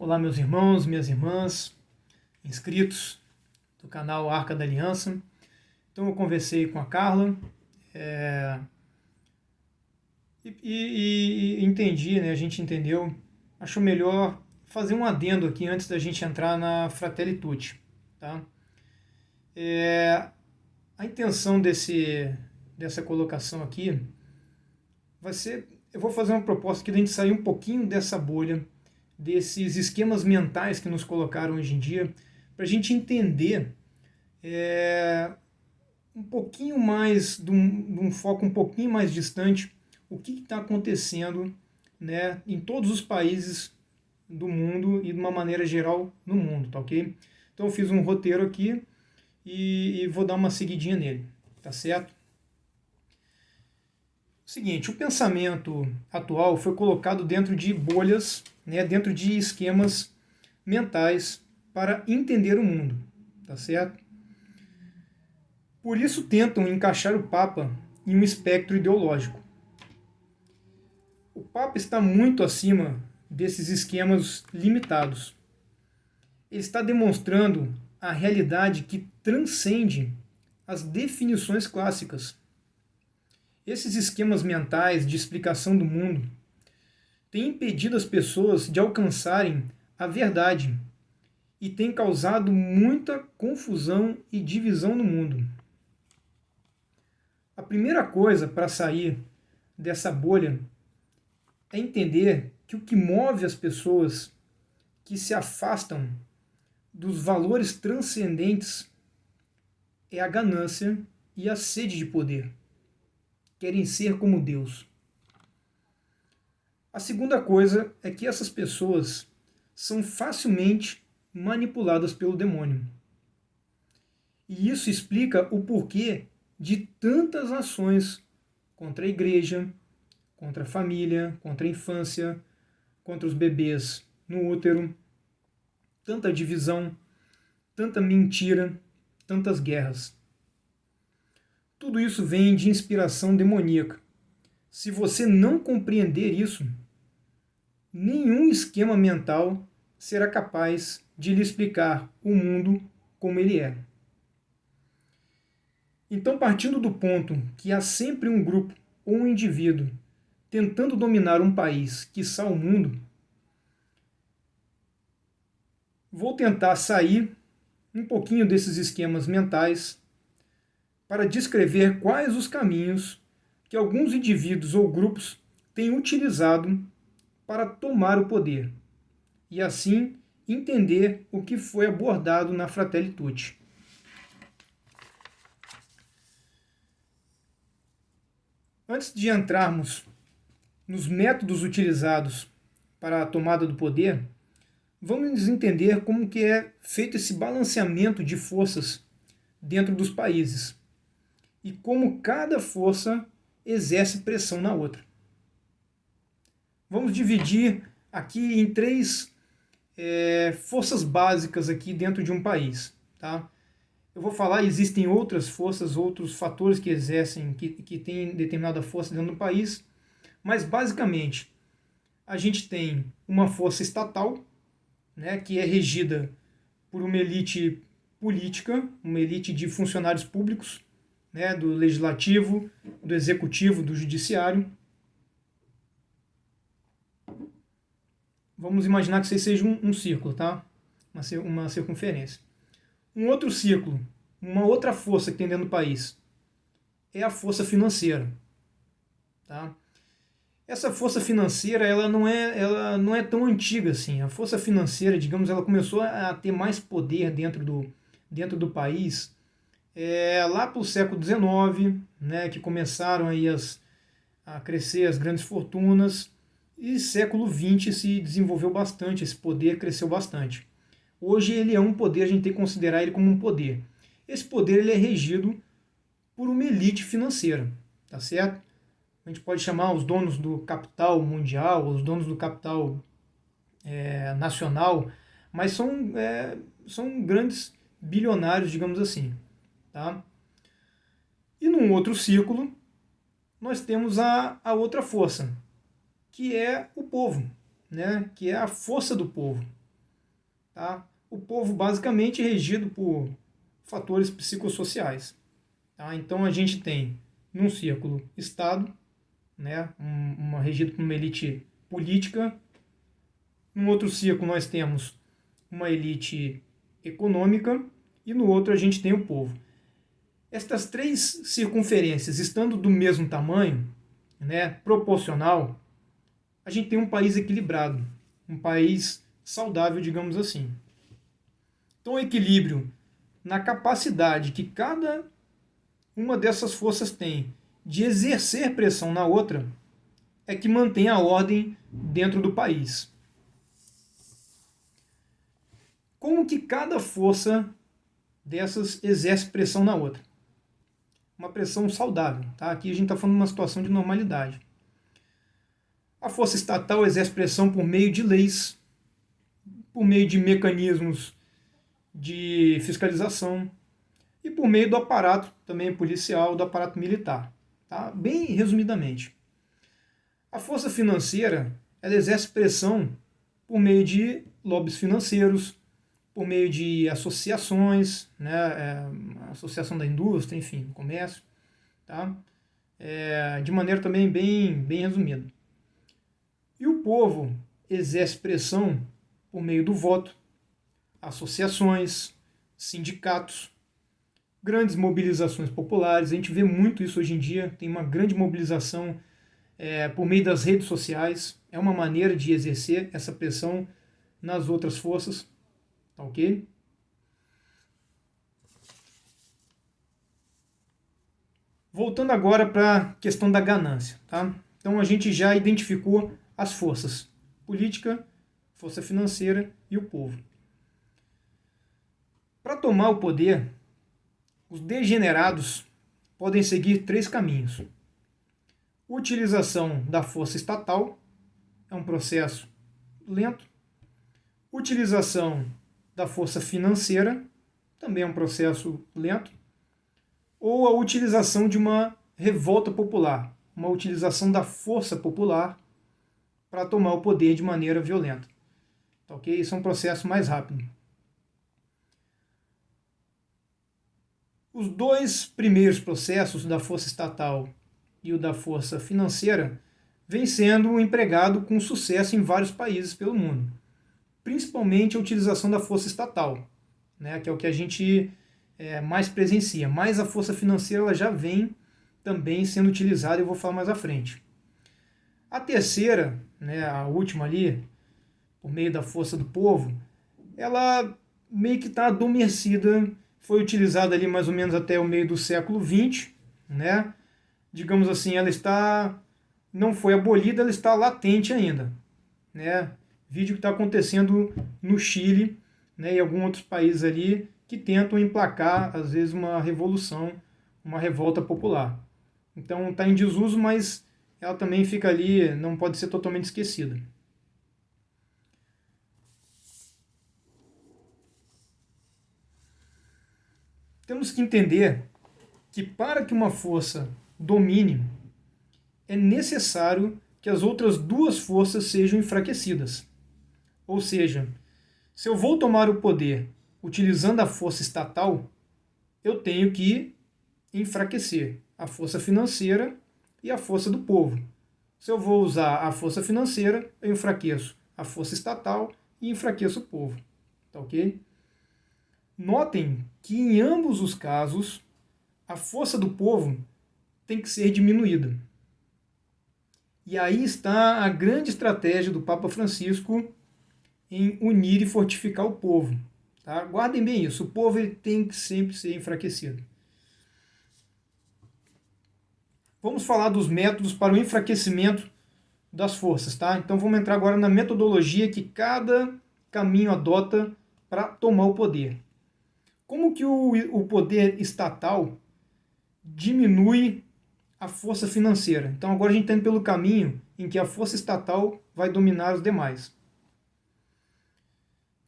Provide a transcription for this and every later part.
Olá, meus irmãos, minhas irmãs, inscritos do canal Arca da Aliança. Então, eu conversei com a Carla e entendi, né? A gente entendeu. Acho melhor fazer um adendo aqui antes da gente entrar na Fratelli Tutti, tá? A intenção dessa colocação aqui vai ser, eu vou fazer uma proposta aqui da gente sair um pouquinho dessa bolha, desses esquemas mentais que nos colocaram hoje em dia, para a gente entender um pouquinho mais, de um foco um pouquinho mais distante, o que está acontecendo, né, em todos os países do mundo e de uma maneira geral no mundo, tá ok? Então eu fiz um roteiro aqui e vou dar uma seguidinha nele, tá certo? Seguinte, o pensamento atual foi colocado dentro de bolhas, né, dentro de esquemas mentais para entender o mundo, tá certo? Por isso tentam encaixar o Papa em um espectro ideológico. O Papa está muito acima desses esquemas limitados. Ele está demonstrando a realidade que transcende as definições clássicas. Esses esquemas mentais de explicação do mundo têm impedido as pessoas de alcançarem a verdade e têm causado muita confusão e divisão no mundo. A primeira coisa para sair dessa bolha é entender que o que move as pessoas que se afastam dos valores transcendentes é a ganância e a sede de poder. Querem ser como Deus. A segunda coisa é que essas pessoas são facilmente manipuladas pelo demônio. E isso explica o porquê de tantas ações contra a igreja, contra a família, contra a infância, contra os bebês no útero, tanta divisão, tanta mentira, tantas guerras. Tudo isso vem de inspiração demoníaca. Se você não compreender isso, nenhum esquema mental será capaz de lhe explicar o mundo como ele é. Então, partindo do ponto que há sempre um grupo ou um indivíduo tentando dominar um país, quiçá o mundo, vou tentar sair um pouquinho desses esquemas mentais para descrever quais os caminhos que alguns indivíduos ou grupos têm utilizado para tomar o poder, e assim entender o que foi abordado na Fratelli Tutti. Antes de entrarmos nos métodos utilizados para a tomada do poder, vamos entender como que é feito esse balanceamento de forças dentro dos países e como cada força exerce pressão na outra. Vamos dividir aqui em três forças básicas aqui dentro de um país. Tá? Eu vou falar, existem outras forças, outros fatores que exercem, que têm determinada força dentro do país, mas basicamente a gente tem uma força estatal, né, que é regida por uma elite política, uma elite de funcionários públicos, né, do legislativo, do executivo, do judiciário. Vamos imaginar que isso seja um círculo, tá? Uma circunferência. Um outro círculo, uma outra força que tem dentro do país, é a força financeira. Tá? Essa força financeira ela não é tão antiga assim. A força financeira, digamos, ela começou a ter mais poder dentro do país lá para o século XIX, né, que começaram aí a crescer as grandes fortunas, e século XX se desenvolveu bastante, esse poder cresceu bastante. Hoje ele é um poder, a gente tem que considerar ele como um poder. Esse poder ele é regido por uma elite financeira, tá certo? A gente pode chamar os donos do capital mundial, os donos do capital nacional, mas são grandes bilionários, digamos assim. Tá? E num outro círculo, nós temos a outra força, que é o povo, né? Que é a força do povo. Tá? O povo basicamente é regido por fatores psicossociais. Tá? Então a gente tem num círculo Estado, né, regido por uma elite política. Num outro círculo nós temos uma elite econômica e no outro a gente tem o povo. Estas três circunferências estando do mesmo tamanho, né, proporcional, a gente tem um país equilibrado, um país saudável, digamos assim. Então, o equilíbrio na capacidade que cada uma dessas forças tem de exercer pressão na outra é que mantém a ordem dentro do país. Como que cada força dessas exerce pressão na outra? Uma pressão saudável. Tá? Aqui a gente está falando de uma situação de normalidade. A força estatal exerce pressão por meio de leis, por meio de mecanismos de fiscalização e por meio do aparato também policial, do aparato militar. Tá? Bem resumidamente. A força financeira ela exerce pressão por meio de lobbies financeiros, por meio de associações, né, associação da indústria, enfim, comércio, tá? De maneira também bem resumida. E o povo exerce pressão por meio do voto, associações, sindicatos, grandes mobilizações populares. A gente vê muito isso hoje em dia, tem uma grande mobilização por meio das redes sociais. É uma maneira de exercer essa pressão nas outras forças. Tá ok? Voltando agora para a questão da ganância. Tá? Então a gente já identificou as forças: política, força financeira e o povo. Para tomar o poder, os degenerados podem seguir três caminhos. Utilização da força estatal é um processo lento. Utilização da força financeira também é um processo lento. Ou a utilização de uma revolta popular, uma utilização da força popular para tomar o poder de maneira violenta. Tá ok? Isso é um processo mais rápido. Os dois primeiros processos, da força estatal e o da força financeira, vem sendo empregado com sucesso em vários países pelo mundo. Principalmente a utilização da força estatal, né, que é o que a gente mais presencia. Mas a força financeira ela já vem também sendo utilizada, eu vou falar mais à frente. A terceira, né, a última ali, por meio da força do povo, ela meio que está adormecida, foi utilizada ali mais ou menos até o meio do século XX, né? Digamos assim, ela não foi abolida, ela está latente ainda, né? Vídeo que está acontecendo no Chile, né, e alguns outros países ali que tentam emplacar, às vezes, uma revolução, uma revolta popular. Então está em desuso, mas ela também fica ali, não pode ser totalmente esquecida. Temos que entender que para que uma força domine, é necessário que as outras duas forças sejam enfraquecidas. Ou seja, se eu vou tomar o poder utilizando a força estatal, eu tenho que enfraquecer a força financeira e a força do povo. Se eu vou usar a força financeira, eu enfraqueço a força estatal e enfraqueço o povo. Tá ok? Notem que em ambos os casos, a força do povo tem que ser diminuída. E aí está a grande estratégia do Papa Francisco em unir e fortificar o povo. Tá? Guardem bem isso, o povo ele tem que sempre ser enfraquecido. Vamos falar dos métodos para o enfraquecimento das forças. Tá? Então vamos entrar agora na metodologia que cada caminho adota para tomar o poder. Como que o poder estatal diminui a força financeira? Então agora a gente está indo pelo caminho em que a força estatal vai dominar os demais.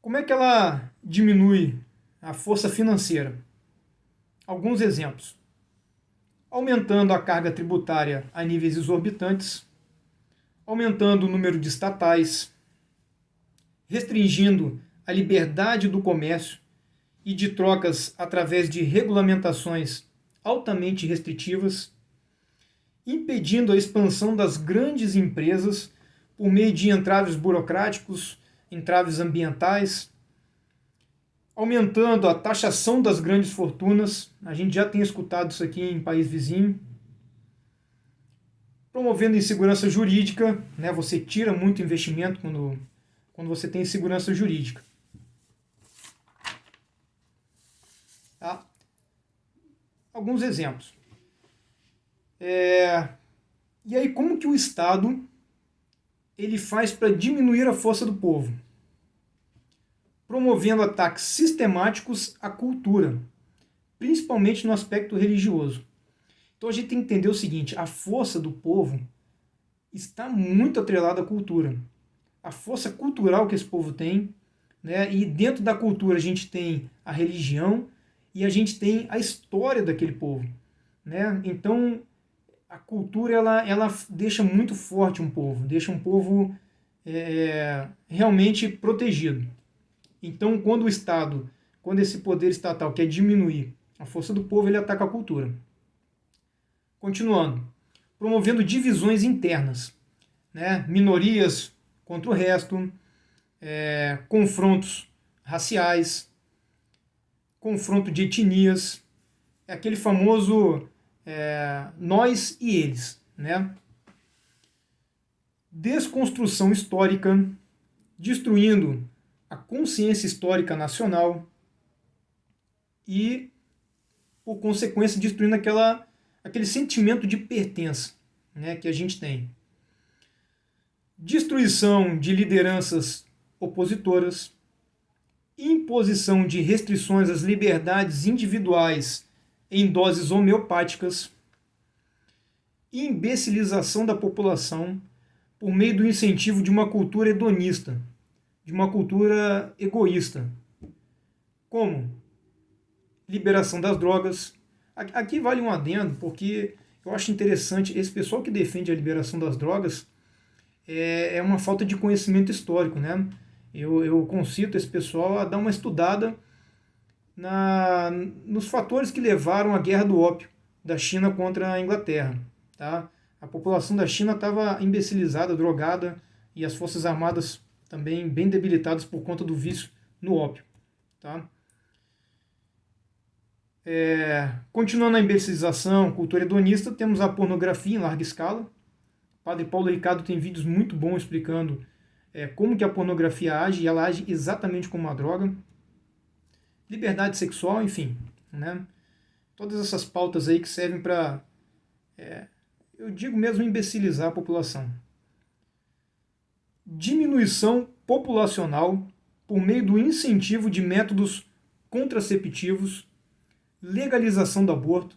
Como é que ela diminui a força financeira? Alguns exemplos. Aumentando a carga tributária a níveis exorbitantes, aumentando o número de estatais, restringindo a liberdade do comércio e de trocas através de regulamentações altamente restritivas, impedindo a expansão das grandes empresas por meio de entraves burocráticos, entraves ambientais, aumentando a taxação das grandes fortunas, a gente já tem escutado isso aqui em país vizinho, promovendo insegurança jurídica, né? Você tira muito investimento quando você tem insegurança jurídica. Tá? Alguns exemplos. E aí, como que o Estado ele faz para diminuir a força do povo? Promovendo ataques sistemáticos à cultura, principalmente no aspecto religioso. Então a gente tem que entender o seguinte, a força do povo está muito atrelada à cultura. A força cultural que esse povo tem, né? E dentro da cultura a gente tem a religião e a gente tem a história daquele povo, né? Então a cultura ela deixa muito forte um povo, deixa um povo realmente protegido. Então quando esse poder estatal quer diminuir a força do povo, ele ataca a cultura. Continuando, promovendo divisões internas, né? Minorias contra o resto, confrontos raciais, confronto de etnias, aquele famoso nós e eles, né? Desconstrução histórica, destruindo a consciência histórica nacional e, por consequência, destruindo aquele sentimento de pertença, né, que a gente tem. Destruição de lideranças opositoras, imposição de restrições às liberdades individuais em doses homeopáticas, imbecilização da população por meio do incentivo de uma cultura hedonista, de uma cultura egoísta. Como? Liberação das drogas. Aqui vale um adendo, porque eu acho interessante, esse pessoal que defende a liberação das drogas é uma falta de conhecimento histórico, né? Eu concito esse pessoal a dar uma estudada nos fatores que levaram à guerra do ópio da China contra a Inglaterra. Tá? A população da China estava imbecilizada, drogada, e as forças armadas também bem debilitadas por conta do vício no ópio. Tá? Continuando a imbecilização, cultura hedonista, temos a pornografia em larga escala. O Padre Paulo Ricardo tem vídeos muito bons explicando como que a pornografia age, e ela age exatamente como uma droga. Liberdade sexual, enfim, né? Todas essas pautas aí que servem para, eu digo mesmo, imbecilizar a população. Diminuição populacional por meio do incentivo de métodos contraceptivos, legalização do aborto.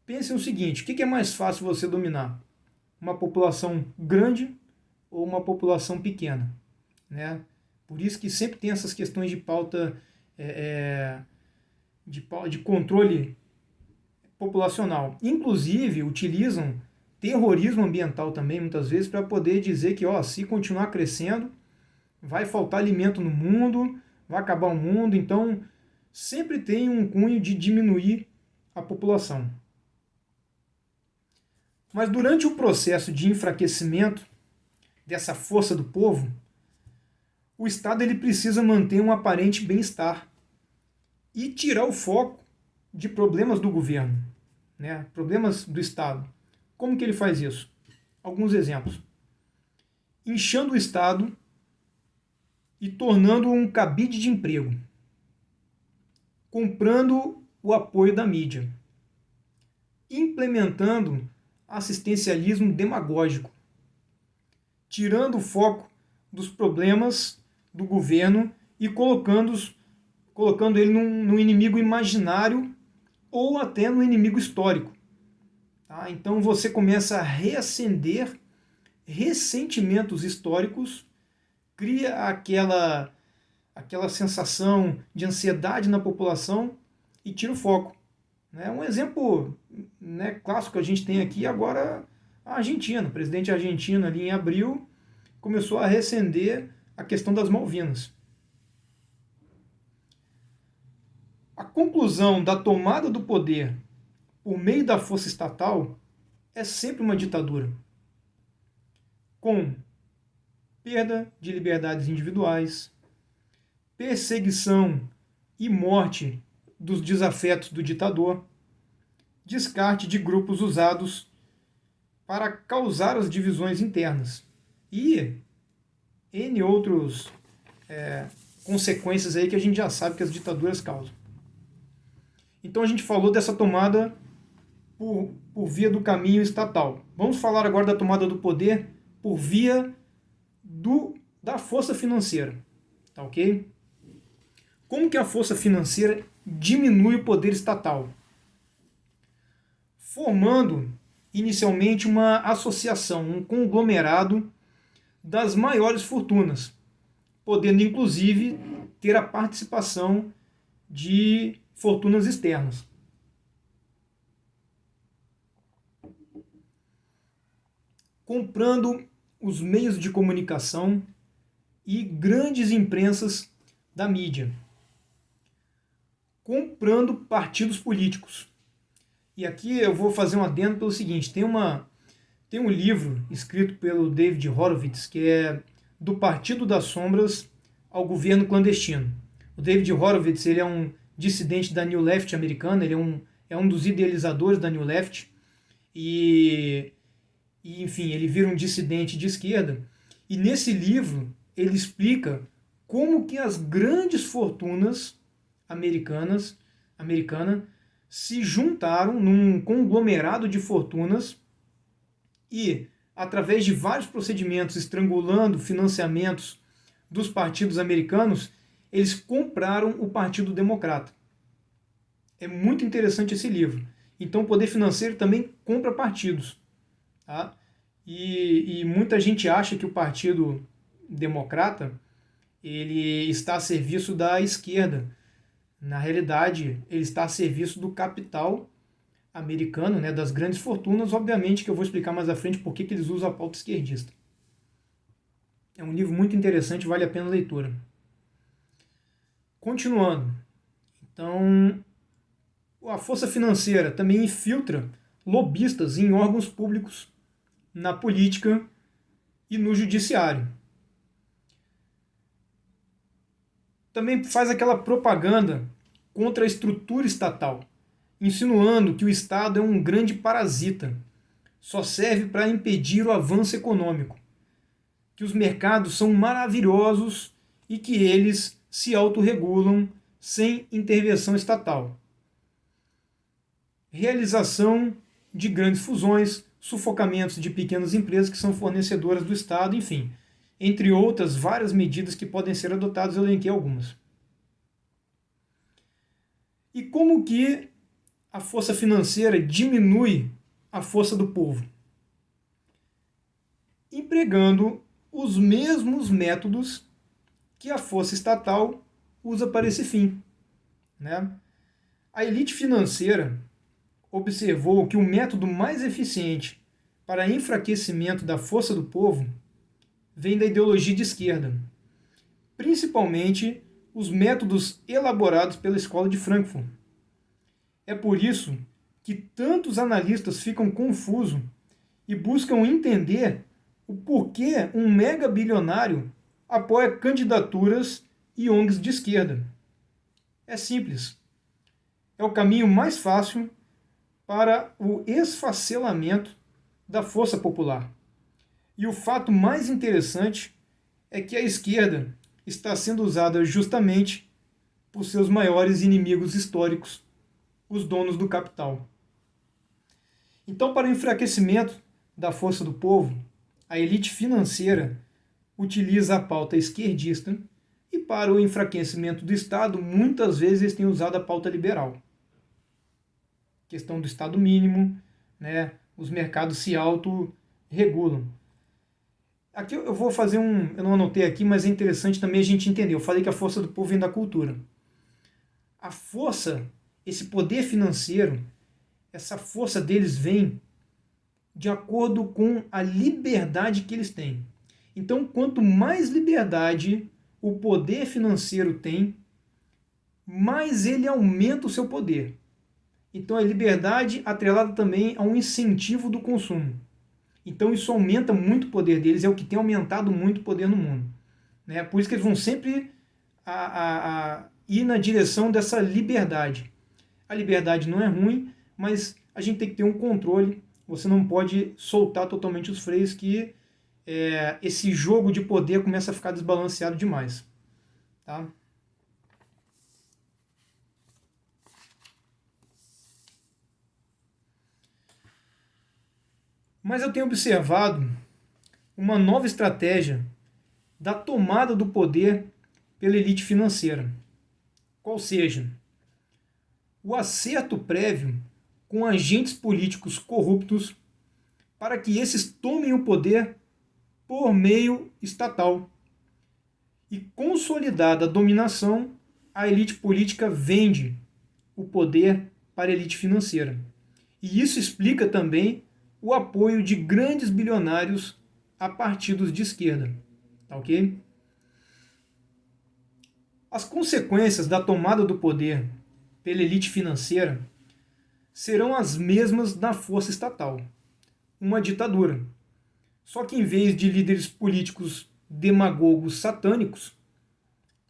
Pensem o seguinte, o que é mais fácil você dominar? Uma população grande ou uma população pequena, né? Por isso que sempre tem essas questões de pauta, de controle populacional. Inclusive, utilizam terrorismo ambiental também, muitas vezes, para poder dizer que, se continuar crescendo, vai faltar alimento no mundo, vai acabar o mundo. Então, sempre tem um cunho de diminuir a população. Mas durante o processo de enfraquecimento dessa força do povo, o Estado ele precisa manter um aparente bem-estar e tirar o foco de problemas do governo, né? Problemas do Estado. Como que ele faz isso? Alguns exemplos. Inchando o Estado e tornando um cabide de emprego. Comprando o apoio da mídia. Implementando assistencialismo demagógico. Tirando o foco dos problemas do governo e colocando ele num inimigo imaginário ou até no inimigo histórico. Tá? Então você começa a reacender ressentimentos históricos, cria aquela sensação de ansiedade na população e tira o foco. Né? Um exemplo, né, clássico que a gente tem aqui agora, a Argentina. O presidente argentino ali em abril começou a reacender a questão das Malvinas. A conclusão da tomada do poder por meio da força estatal é sempre uma ditadura, com perda de liberdades individuais, perseguição e morte dos desafetos do ditador, descarte de grupos usados para causar as divisões internas e N outros consequências aí que a gente já sabe que as ditaduras causam. Então a gente falou dessa tomada por via do caminho estatal. Vamos falar agora da tomada do poder por via da força financeira. Tá ok? Como que a força financeira diminui o poder estatal? Formando inicialmente uma associação, um conglomerado das maiores fortunas, podendo inclusive ter a participação de fortunas externas. Comprando os meios de comunicação e grandes imprensas da mídia. Comprando partidos políticos. E aqui eu vou fazer um adendo pelo seguinte, tem um livro escrito pelo David Horowitz, que é Do Partido das Sombras ao Governo Clandestino. O David Horowitz, ele é um dissidente da New Left americana, ele é um dos idealizadores da New Left, e enfim, ele vira um dissidente de esquerda, e nesse livro ele explica como que as grandes fortunas americanas se juntaram num conglomerado de fortunas e, através de vários procedimentos, estrangulando financiamentos dos partidos americanos, eles compraram o Partido Democrata. É muito interessante esse livro. Então o poder financeiro também compra partidos. Tá? E muita gente acha que o Partido Democrata ele está a serviço da esquerda. Na realidade, ele está a serviço do capital americano, né, das grandes fortunas, obviamente que eu vou explicar mais à frente por que eles usam a pauta esquerdista. É um livro muito interessante, vale a pena a leitura. Continuando. Então, a força financeira também infiltra lobistas em órgãos públicos, na política e no judiciário. Também faz aquela propaganda contra a estrutura estatal, insinuando que o Estado é um grande parasita, só serve para impedir o avanço econômico, que os mercados são maravilhosos e que eles se autorregulam sem intervenção estatal. Realização de grandes fusões, sufocamentos de pequenas empresas que são fornecedoras do Estado, enfim, entre outras várias medidas que podem ser adotadas, eu elenquei algumas. E como que a força financeira diminui a força do povo? Empregando os mesmos métodos que a força estatal usa para esse fim. Né? A elite financeira observou que o método mais eficiente para enfraquecimento da força do povo vem da ideologia de esquerda, principalmente os métodos elaborados pela Escola de Frankfurt. É por isso que tantos analistas ficam confusos e buscam entender o porquê um mega bilionário apoia candidaturas e ONGs de esquerda. É simples. É o caminho mais fácil para o esfacelamento da força popular. E o fato mais interessante é que a esquerda está sendo usada justamente por seus maiores inimigos históricos, os donos do capital. Então, para o enfraquecimento da força do povo, a elite financeira utiliza a pauta esquerdista e para o enfraquecimento do Estado, muitas vezes eles têm usado a pauta liberal. Questão do Estado mínimo, né? Os mercados se autorregulam. Aqui eu vou fazer eu não anotei aqui, mas é interessante também a gente entender. Eu falei que a força do povo vem da cultura. A força, esse poder financeiro, essa força deles vem de acordo com a liberdade que eles têm. Então, quanto mais liberdade o poder financeiro tem, mais ele aumenta o seu poder. Então, a liberdade atrelada também a um incentivo do consumo. Então, isso aumenta muito o poder deles, é o que tem aumentado muito o poder no mundo. Né? Por isso que eles vão sempre ir na direção dessa liberdade. A liberdade não é ruim, mas a gente tem que ter um controle. Você não pode soltar totalmente os freios, que esse jogo de poder começa a ficar desbalanceado demais. Tá? Mas eu tenho observado uma nova estratégia da tomada do poder pela elite financeira. Qual seja, o acerto prévio com agentes políticos corruptos para que esses tomem o poder por meio estatal. E consolidada a dominação, a elite política vende o poder para a elite financeira. E isso explica também o apoio de grandes bilionários a partidos de esquerda. Tá ok? As consequências da tomada do poder pela elite financeira serão as mesmas da força estatal. Uma ditadura. Só que em vez de líderes políticos demagogos satânicos,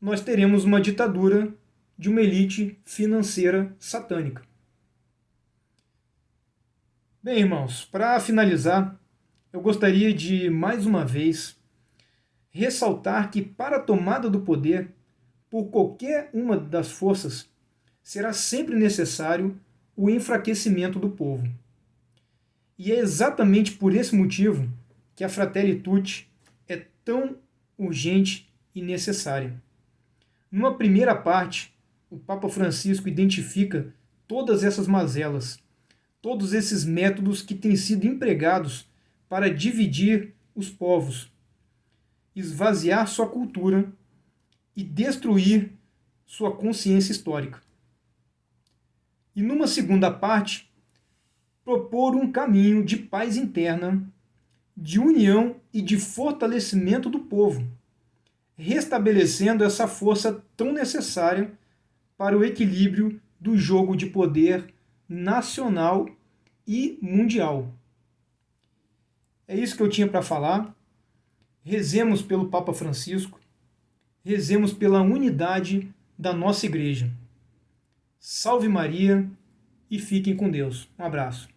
nós teremos uma ditadura de uma elite financeira satânica. Bem, irmãos, para finalizar, eu gostaria de, mais uma vez, ressaltar que para a tomada do poder, por qualquer uma das forças, será sempre necessário o enfraquecimento do povo. E é exatamente por esse motivo que a Fratelli Tutti é tão urgente e necessária. Numa primeira parte, o Papa Francisco identifica todas essas mazelas, todos esses métodos que têm sido empregados para dividir os povos, esvaziar sua cultura e destruir sua consciência histórica. E numa segunda parte, propor um caminho de paz interna, de união e de fortalecimento do povo, restabelecendo essa força tão necessária para o equilíbrio do jogo de poder nacional e mundial. É isso que eu tinha para falar. Rezemos pelo Papa Francisco, rezemos pela unidade da nossa igreja. Salve Maria e fiquem com Deus. Um abraço.